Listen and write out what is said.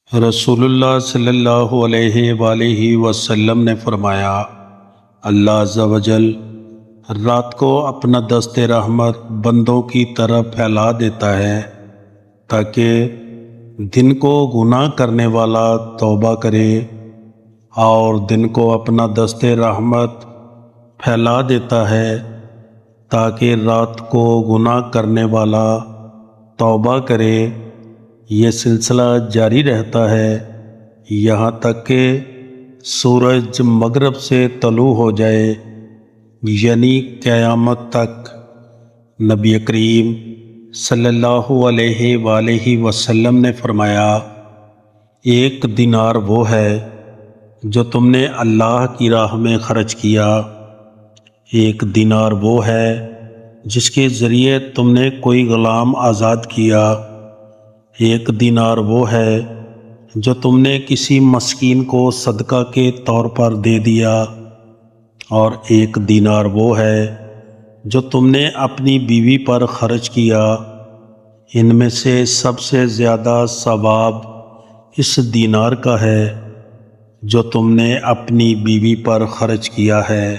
رسول اللہ صلی اللہ علیہ وآلہ وسلم نے فرمایا، اللہ عز و جل رات کو اپنا دست رحمت بندوں کی طرف پھیلا دیتا ہے تاکہ دن کو گناہ کرنے والا توبہ کرے، اور دن کو اپنا دست رحمت پھیلا دیتا ہے تاکہ رات کو گناہ کرنے والا توبہ کرے۔ یہ سلسلہ جاری رہتا ہے یہاں تک کہ سورج مغرب سے طلوع ہو جائے، یعنی قیامت تک۔ نبی کریم صلی اللہ علیہ وآلہ وسلم نے فرمایا، ایک دینار وہ ہے جو تم نے اللہ کی راہ میں خرچ کیا، ایک دینار وہ ہے جس کے ذریعے تم نے کوئی غلام آزاد کیا، ایک دینار وہ ہے جو تم نے کسی مسکین کو صدقہ کے طور پر دے دیا، اور ایک دینار وہ ہے جو تم نے اپنی بیوی پر خرچ کیا۔ ان میں سے سب سے زیادہ ثواب اس دینار کا ہے جو تم نے اپنی بیوی پر خرچ کیا ہے۔